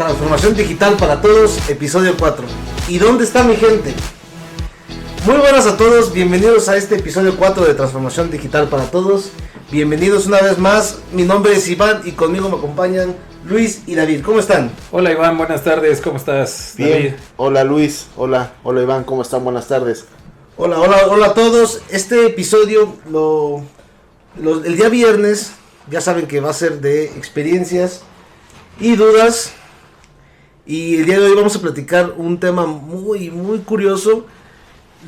Transformación digital para todos, episodio 4. ¿Y dónde está mi gente? Muy buenas a todos, bienvenidos a este episodio 4 de Transformación digital para todos. Bienvenidos una vez más, mi nombre es Iván y conmigo me acompañan Luis y David. ¿Cómo están? Hola Iván, buenas tardes, ¿cómo estás? Bien, David. Hola Luis, hola Iván, ¿cómo están? Buenas tardes. Hola a todos. Este episodio el día viernes, ya saben que va a ser de experiencias y dudas. Y el día de hoy vamos a platicar un tema muy curioso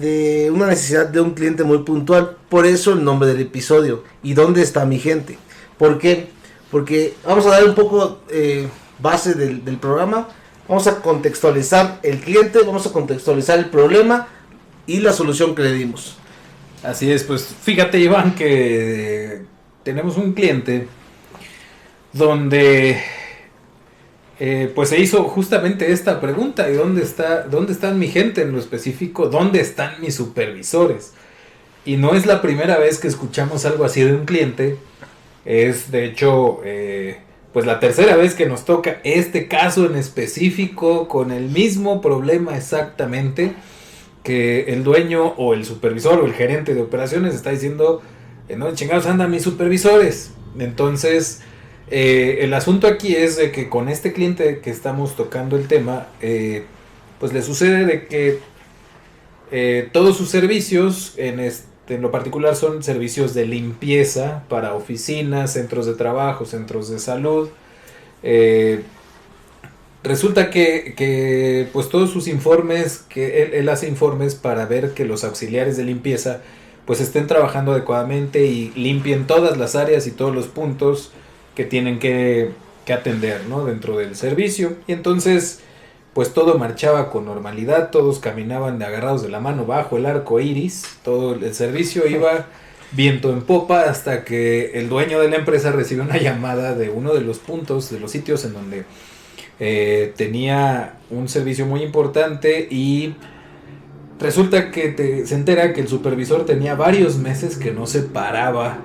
de una necesidad de un cliente muy puntual. Por eso el nombre del episodio. ¿Y dónde está mi gente? ¿Por qué? Porque vamos a dar un poco base del programa. Vamos a contextualizar el cliente, vamos a contextualizar el problema y la solución que le dimos. Así es, pues fíjate Iván que tenemos un cliente donde pues se hizo justamente esta pregunta: ¿y dónde están mi gente? En lo específico, ¿dónde están mis supervisores? Y no es la primera vez que escuchamos algo así de un cliente. Es de hecho pues la tercera vez que nos toca este caso en específico, con el mismo problema exactamente, que el dueño o el supervisor o el gerente de operaciones está diciendo: ¿dónde chingados andan mis supervisores? Entonces el asunto aquí es de que con este cliente que estamos tocando el tema, pues le sucede de que todos sus servicios, en lo particular son servicios de limpieza para oficinas, centros de trabajo, centros de salud. Resulta que pues todos sus informes, que él hace informes para ver que los auxiliares de limpieza pues estén trabajando adecuadamente y limpien todas las áreas y todos los puntos que tienen que atender, ¿no?, dentro del servicio. Y entonces pues todo marchaba con normalidad, todos caminaban agarrados de la mano bajo el arco iris, todo el servicio iba viento en popa, hasta que el dueño de la empresa recibió una llamada de uno de los puntos, de los sitios en donde tenía un servicio muy importante, y resulta que se entera que el supervisor tenía varios meses que no se paraba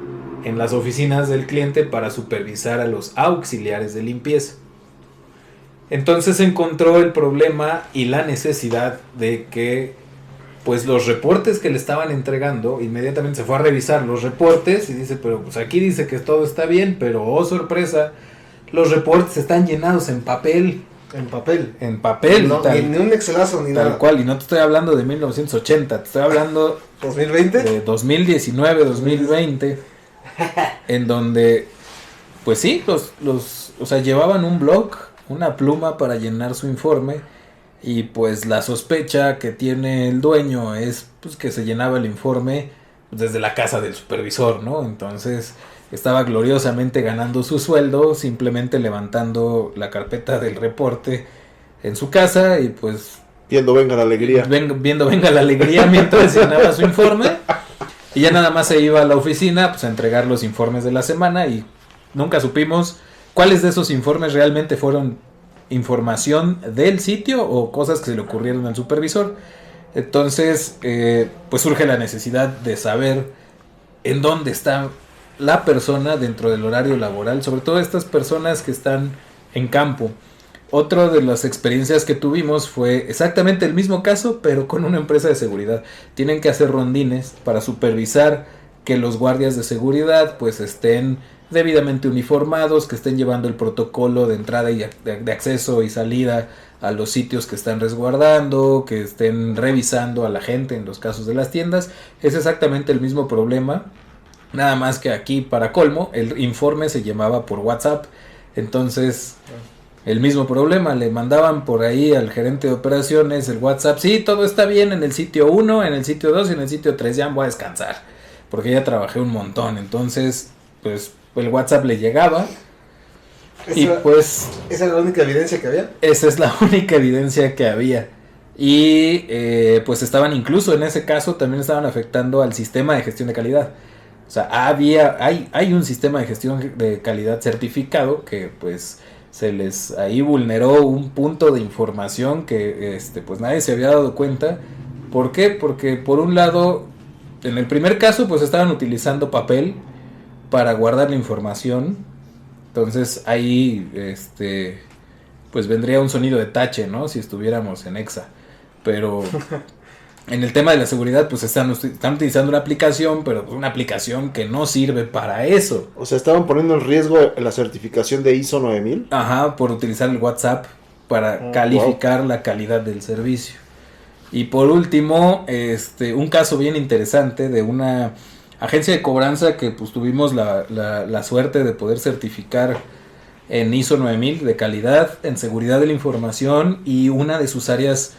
en las oficinas del cliente para supervisar a los auxiliares de limpieza. Entonces encontró el problema y la necesidad de que pues los reportes que le estaban entregando, inmediatamente se fue a revisar los reportes y dice: pero pues aquí dice que todo está bien, pero oh sorpresa, los reportes están llenados en papel. En papel. No, ni un excelazo ni nada. Tal cual, y no te estoy hablando de 1980, te estoy hablando ¿2020? de 2019, 2020, en donde pues sí, o sea, llevaban un blog, una pluma para llenar su informe, y pues la sospecha que tiene el dueño es pues que se llenaba el informe desde la casa del supervisor, ¿no? Entonces estaba gloriosamente ganando su sueldo, simplemente levantando la carpeta del reporte en su casa y pues viendo venga la alegría. Viendo venga la alegría mientras llenaba su informe, y ya nada más se iba a la oficina pues a entregar los informes de la semana, y nunca supimos cuáles de esos informes realmente fueron información del sitio o cosas que se le ocurrieron al supervisor. Entonces pues surge la necesidad de saber en dónde está la persona dentro del horario laboral, sobre todo estas personas que están en campo. Otra de las experiencias que tuvimos fue exactamente el mismo caso, pero con una empresa de seguridad. Tienen que hacer rondines para supervisar que los guardias de seguridad pues estén debidamente uniformados, que estén llevando el protocolo de entrada y de acceso y salida a los sitios que están resguardando, que estén revisando a la gente en los casos de las tiendas. Es exactamente el mismo problema, nada más que aquí, para colmo, el informe se llamaba por WhatsApp. Entonces el mismo problema, le mandaban por ahí al gerente de operaciones el WhatsApp: sí, todo está bien en el sitio 1, en el sitio 2 y en el sitio 3, ya me voy a descansar porque ya trabajé un montón. Entonces pues el WhatsApp le llegaba y pues ¿esa es la única evidencia que había? Esa es la única evidencia que había. Y pues estaban, incluso en ese caso, también estaban afectando al sistema de gestión de calidad. O sea, hay un sistema de gestión de calidad certificado que pues se les ahí vulneró un punto de información que pues nadie se había dado cuenta. ¿Por qué? Porque por un lado, en el primer caso pues estaban utilizando papel para guardar la información. Entonces ahí pues vendría un sonido de tache, ¿no? Si estuviéramos en Exa. Pero en el tema de la seguridad, pues están utilizando una aplicación, pero una aplicación que no sirve para eso. O sea, estaban poniendo en riesgo la certificación de ISO 9000. Ajá, por utilizar el WhatsApp para calificar la calidad del servicio. Y por último, un caso bien interesante de una agencia de cobranza que pues tuvimos la suerte de poder certificar en ISO 9000 de calidad, en seguridad de la información, y una de sus áreas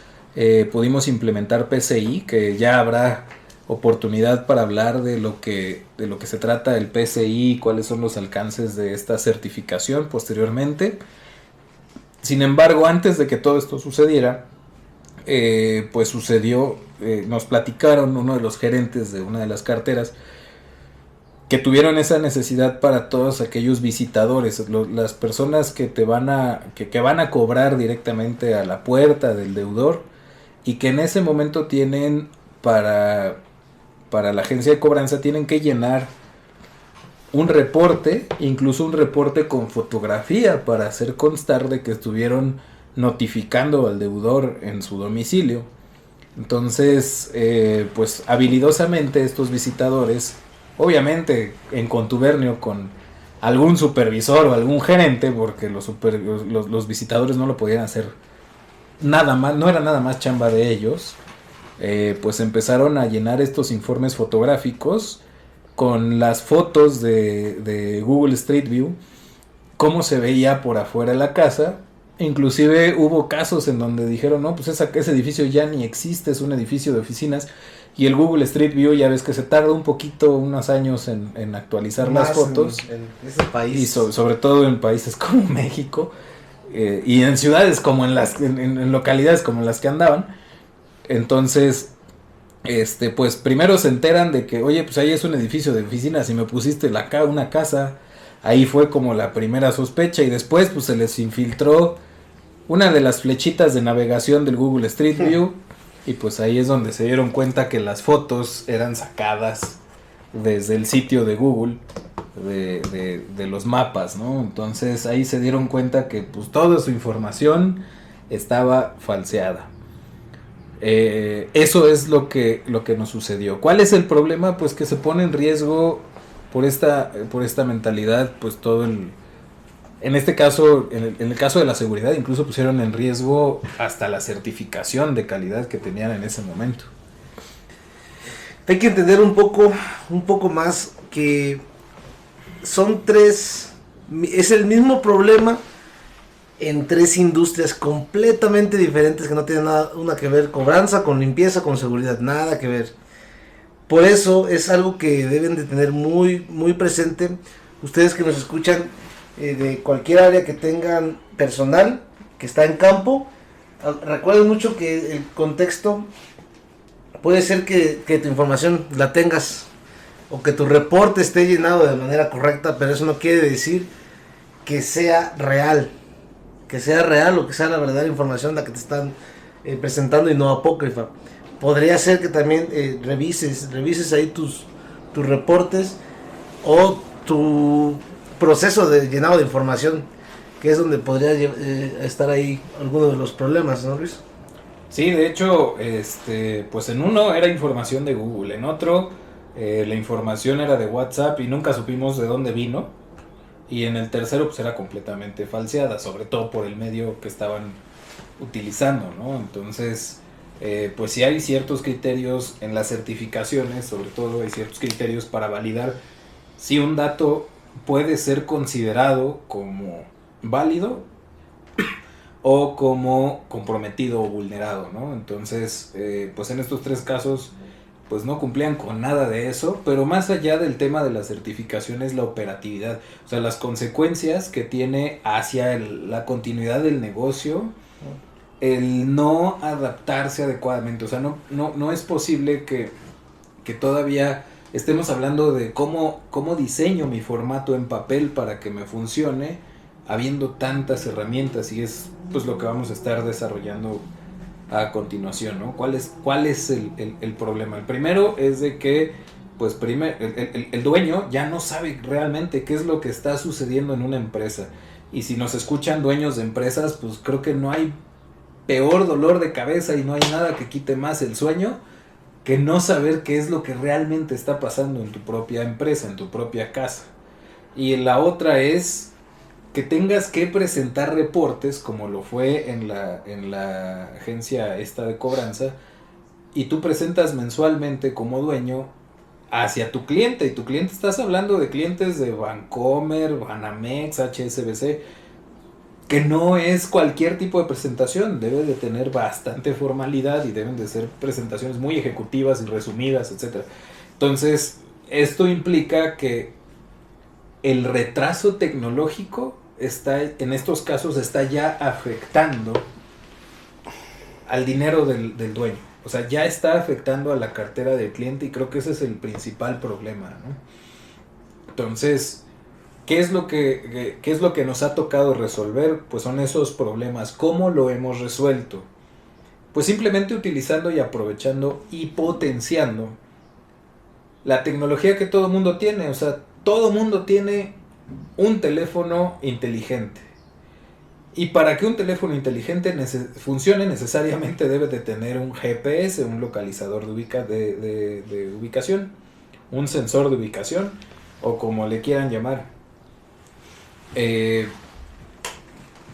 pudimos implementar PCI, que ya habrá oportunidad para hablar de lo que se trata el PCI y cuáles son los alcances de esta certificación posteriormente. Sin embargo, antes de que todo esto sucediera, pues sucedió, nos platicaron uno de los gerentes de una de las carteras que tuvieron esa necesidad para todos aquellos visitadores, las personas que te van a cobrar directamente a la puerta del deudor, y que en ese momento tienen para la agencia de cobranza tienen que llenar un reporte, incluso un reporte con fotografía, para hacer constar de que estuvieron notificando al deudor en su domicilio. Entonces, pues habilidosamente estos visitadores, obviamente en contubernio con algún supervisor o algún gerente, porque los visitadores no lo podían hacer nada más, no era nada más chamba de ellos, pues empezaron a llenar estos informes fotográficos con las fotos de Google Street View, cómo se veía por afuera de la casa. Inclusive hubo casos en donde dijeron, no, pues ese edificio ya ni existe, es un edificio de oficinas, y el Google Street View ya ves que se tarda un poquito, unos años en actualizar más las fotos, en ese país. Y sobre todo en países como México, y en ciudades como en localidades como en las que andaban. Entonces, pues primero se enteran de que, oye, pues ahí es un edificio de oficinas y me pusiste una casa. Ahí fue como la primera sospecha, y después pues se les infiltró una de las flechitas de navegación del Google Street View, y pues ahí es donde se dieron cuenta que las fotos eran sacadas desde el sitio de Google de los mapas, ¿no? Entonces ahí se dieron cuenta que pues toda su información estaba falseada. Eso es lo que nos sucedió. ¿Cuál es el problema? Pues que se pone en riesgo por esta mentalidad, pues todo en este caso, en el caso de la seguridad, incluso pusieron en riesgo hasta la certificación de calidad que tenían en ese momento. Hay que entender un poco más que es el mismo problema en tres industrias completamente diferentes que no tienen nada una que ver, cobranza con limpieza, con seguridad, nada que ver. Por eso es algo que deben de tener muy, muy presente ustedes que nos escuchan, de cualquier área que tengan personal que está en campo. Recuerden mucho que el contexto puede ser que tu información la tengas o que tu reporte esté llenado de manera correcta, pero eso no quiere decir que sea real o que sea la verdadera información la que te están presentando y no apócrifa. Podría ser que también revises ahí tus reportes o tu proceso de llenado de información, que es donde podría estar ahí alguno de los problemas, ¿no, Luis? Sí, de hecho, pues en uno era información de Google, en otro la información era de WhatsApp y nunca supimos de dónde vino, y en el tercero pues era completamente falseada, sobre todo por el medio que estaban utilizando, ¿no? Entonces, pues sí hay ciertos criterios en las certificaciones, sobre todo hay ciertos criterios para validar si un dato puede ser considerado como válido o como comprometido o vulnerado, ¿no? Entonces, pues en estos tres casos pues no cumplían con nada de eso, pero más allá del tema de la certificación es la operatividad, o sea, las consecuencias que tiene hacia la continuidad del negocio, el no adaptarse adecuadamente. O sea, no es posible que todavía estemos hablando de cómo diseño mi formato en papel para que me funcione, habiendo tantas herramientas, y es pues lo que vamos a estar desarrollando a continuación, ¿no? ¿Cuál es el problema? El primero es de que pues el dueño ya no sabe realmente qué es lo que está sucediendo en una empresa. Y si nos escuchan dueños de empresas, pues creo que no hay peor dolor de cabeza y no hay nada que quite más el sueño que no saber qué es lo que realmente está pasando en tu propia empresa, en tu propia casa. Y la otra es que tengas que presentar reportes, como lo fue en la agencia esta de cobranza, y tú presentas mensualmente como dueño hacia tu cliente, y tu cliente, estás hablando de clientes de Bancomer, Banamex, HSBC, que no es cualquier tipo de presentación, debe de tener bastante formalidad y deben de ser presentaciones muy ejecutivas y resumidas, etc. Entonces, esto implica que el retraso tecnológico está, en estos casos, está ya afectando al dinero del dueño. O sea, ya está afectando a la cartera del cliente y creo que ese es el principal problema, ¿no? Entonces, ¿qué es lo que nos ha tocado resolver? Pues son esos problemas. ¿Cómo lo hemos resuelto? Pues simplemente utilizando y aprovechando y potenciando la tecnología que todo mundo tiene. O sea, todo mundo tiene un teléfono inteligente. Y para que un teléfono inteligente funcione necesariamente debe de tener un GPS, un localizador de ubicación, un sensor de ubicación, o como le quieran llamar. En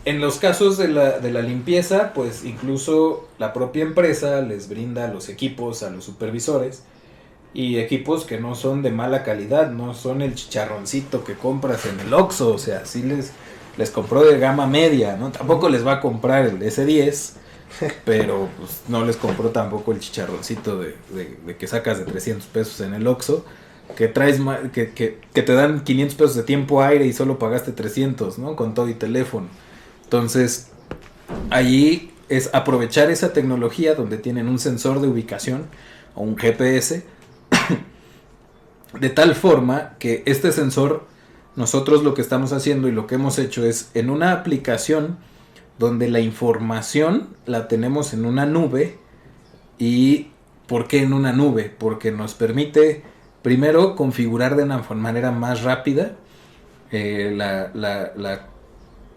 los casos de la limpieza, pues incluso la propia empresa les brinda los equipos a los supervisores, y equipos que no son de mala calidad, no son el chicharroncito que compras en el Oxxo, o sea, sí les compró de gama media, ¿no? Tampoco les va a comprar el S10, pero pues no les compró tampoco el chicharroncito de que sacas de 300 pesos en el Oxxo, que traes que te dan 500 pesos de tiempo aire y solo pagaste 300, ¿no? Con todo y teléfono. Entonces, allí es aprovechar esa tecnología donde tienen un sensor de ubicación o un GPS, de tal forma que este sensor, nosotros lo que estamos haciendo y lo que hemos hecho es en una aplicación donde la información la tenemos en una nube. ¿Y por qué en una nube? Porque nos permite primero configurar de una manera más rápida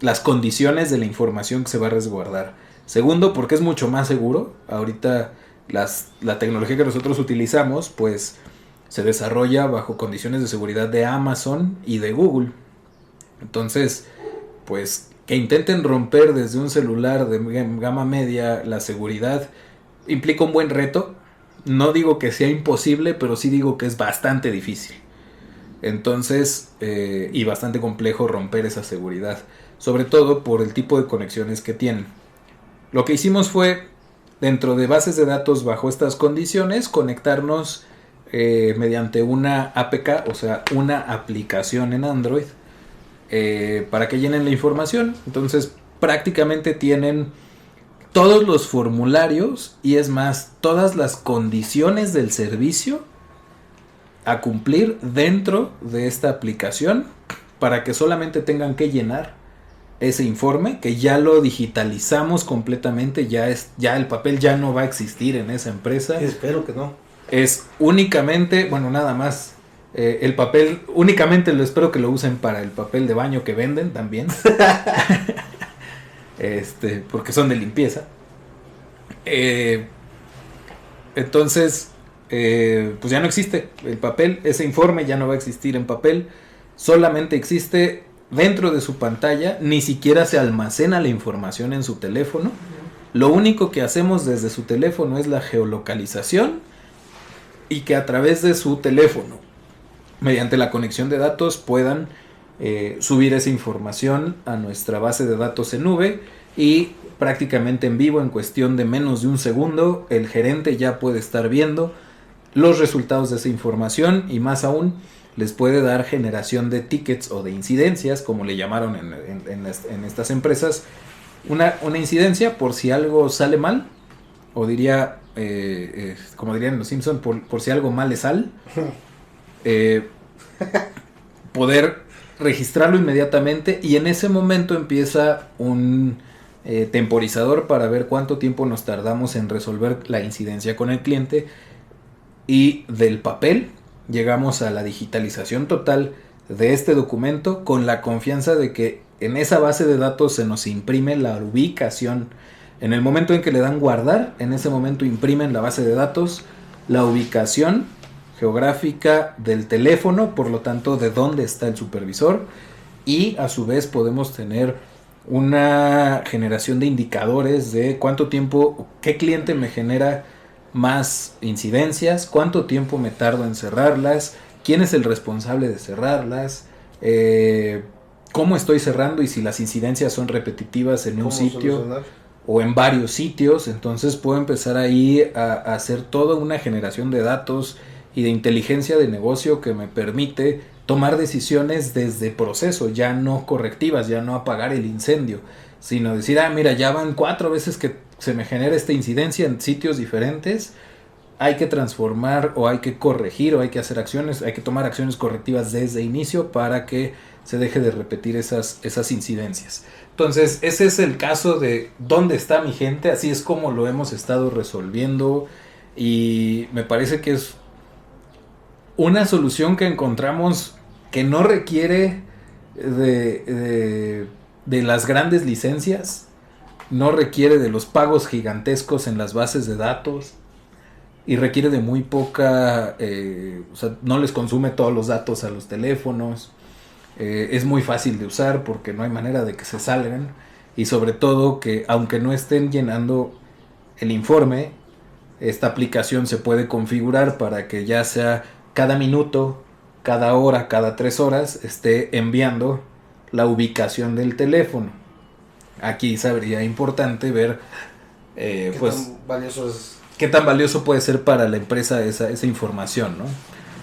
las condiciones de la información que se va a resguardar. Segundo, porque es mucho más seguro. Ahorita la tecnología que nosotros utilizamos pues se desarrolla bajo condiciones de seguridad de Amazon y de Google. Entonces, pues que intenten romper desde un celular de gama media la seguridad implica un buen reto. No digo que sea imposible, pero sí digo que es bastante difícil. Entonces, y bastante complejo romper esa seguridad, sobre todo por el tipo de conexiones que tienen. Lo que hicimos fue, dentro de bases de datos bajo estas condiciones, conectarnos mediante una APK, o sea, una aplicación en Android, para que llenen la información. Entonces, prácticamente tienen todos los formularios y es más, todas las condiciones del servicio a cumplir dentro de esta aplicación para que solamente tengan que llenar ese informe, que ya lo digitalizamos completamente, ya el papel ya no va a existir en esa empresa. Espero que no. Es únicamente, bueno, nada más, el papel, únicamente espero que lo usen para el papel de baño que venden también. Porque son de limpieza. Entonces, pues ya no existe el papel, ese informe ya no va a existir en papel, solamente existe dentro de su pantalla, ni siquiera se almacena la información en su teléfono. Lo único que hacemos desde su teléfono es la geolocalización y que a través de su teléfono, mediante la conexión de datos, puedan subir esa información a nuestra base de datos en nube y prácticamente en vivo, en cuestión de menos de un segundo, el gerente ya puede estar viendo los resultados de esa información y más aún les puede dar generación de tickets o de incidencias, como le llamaron en estas empresas, una incidencia por si algo sale mal, o diría, como dirían los Simpson, por si algo mal le sale, poder registrarlo inmediatamente y en ese momento empieza un temporizador para ver cuánto tiempo nos tardamos en resolver la incidencia con el cliente, y del papel llegamos a la digitalización total de este documento con la confianza de que en esa base de datos se nos imprime la ubicación. En el momento en que le dan guardar, en ese momento imprimen la base de datos, la ubicación geográfica del teléfono, por lo tanto de dónde está el supervisor, y a su vez podemos tener una generación de indicadores de cuánto tiempo, qué cliente me genera más incidencias, cuánto tiempo me tardo en cerrarlas, quién es el responsable de cerrarlas, cómo estoy cerrando y si las incidencias son repetitivas en un sitio o en varios sitios. Entonces puedo empezar ahí a hacer toda una generación de datos y de inteligencia de negocio que me permite tomar decisiones desde proceso, ya no correctivas, ya no apagar el incendio, sino decir, mira, ya van 4 veces que se me genera esta incidencia en sitios diferentes, hay que transformar o hay que corregir o hay que hacer acciones, hay que tomar acciones correctivas desde inicio para que se deje de repetir esas incidencias. Entonces, ese es el caso de dónde está mi gente, así es como lo hemos estado resolviendo, y me parece que es una solución que encontramos que no requiere de las grandes licencias, no requiere de los pagos gigantescos en las bases de datos y requiere de muy poca, o sea, no les consume todos los datos a los teléfonos, es muy fácil de usar porque no hay manera de que se salgan, y sobre todo que aunque no estén llenando el informe, esta aplicación se puede configurar para que ya sea cada minuto, cada hora, cada 3 horas esté enviando la ubicación del teléfono. Aquí sería importante ver qué tan valioso puede ser para la empresa esa información, ¿no?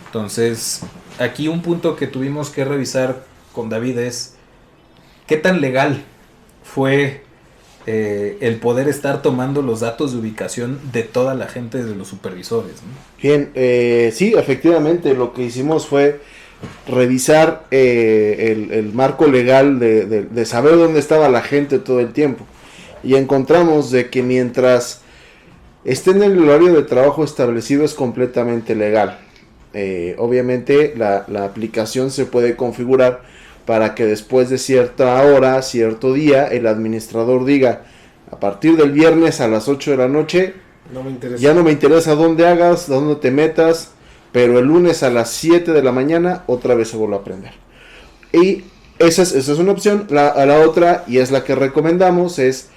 Entonces, aquí un punto que tuvimos que revisar con David es qué tan legal fue el poder estar tomando los datos de ubicación de toda la gente, de los supervisores, ¿no? Bien, sí, efectivamente, lo que hicimos fue revisar el marco legal de saber dónde estaba la gente todo el tiempo, y encontramos de que mientras esté en el horario de trabajo establecido es completamente legal. Obviamente la aplicación se puede configurar para que después de cierta hora, cierto día, el administrador diga, a partir del viernes a las 8 de la noche, ya no me interesa dónde hagas, dónde te metas, pero el lunes a las 7 de la mañana otra vez se vuelve a prender. Y esa es una opción. La otra, y es la que recomendamos, es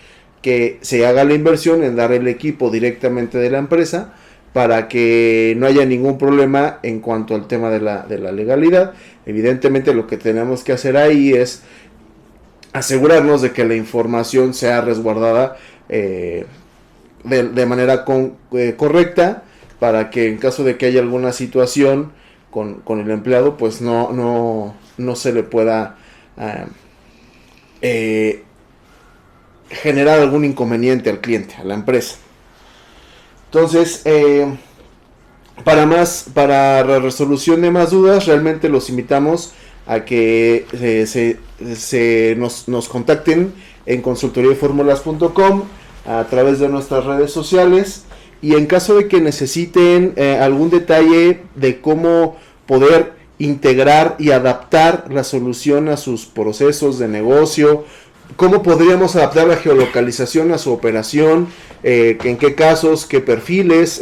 que se haga la inversión en dar el equipo directamente de la empresa para que no haya ningún problema en cuanto al tema de la legalidad. Evidentemente lo que tenemos que hacer ahí es asegurarnos de que la información sea resguardada de manera correcta, para que en caso de que haya alguna situación con el empleado, pues no se le pueda generar algún inconveniente al cliente, a la empresa. Entonces, para la resolución de más dudas, realmente los invitamos a que nos contacten en consultoriaformulas.com, a través de nuestras redes sociales, y en caso de que necesiten algún detalle de cómo poder integrar y adaptar la solución a sus procesos de negocio, cómo podríamos adaptar la geolocalización a su operación, en qué casos, qué perfiles,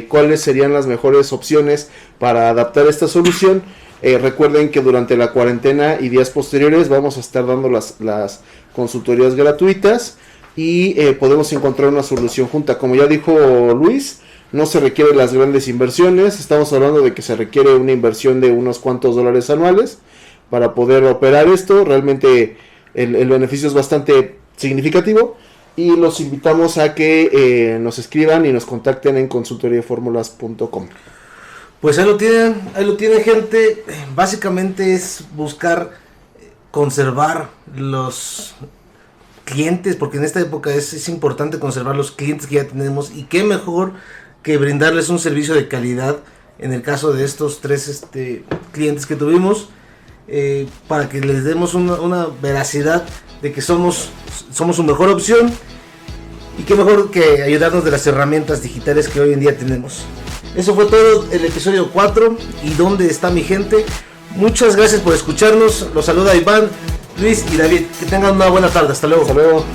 cuáles serían las mejores opciones para adaptar esta solución. Recuerden que durante la cuarentena y días posteriores vamos a estar dando las consultorías gratuitas, y podemos encontrar una solución junta. Como ya dijo Luis, no se requieren las grandes inversiones. Estamos hablando de que se requiere una inversión de unos cuantos dólares anuales para poder operar esto. Realmente el beneficio es bastante significativo, y los invitamos a que nos escriban y nos contacten en consultoriaformulas.com. Pues ahí lo tienen, gente. Básicamente es buscar conservar los clientes, porque en esta época es importante conservar los clientes que ya tenemos, y qué mejor que brindarles un servicio de calidad en el caso de estos 3 clientes que tuvimos, para que les demos una veracidad de que somos su mejor opción, y qué mejor que ayudarnos de las herramientas digitales que hoy en día tenemos. Eso fue todo el episodio 4 y ¿dónde está mi gente? Muchas gracias por escucharnos. Los saluda Iván Luis y David. Que tengan una buena tarde. Hasta luego. Hasta luego.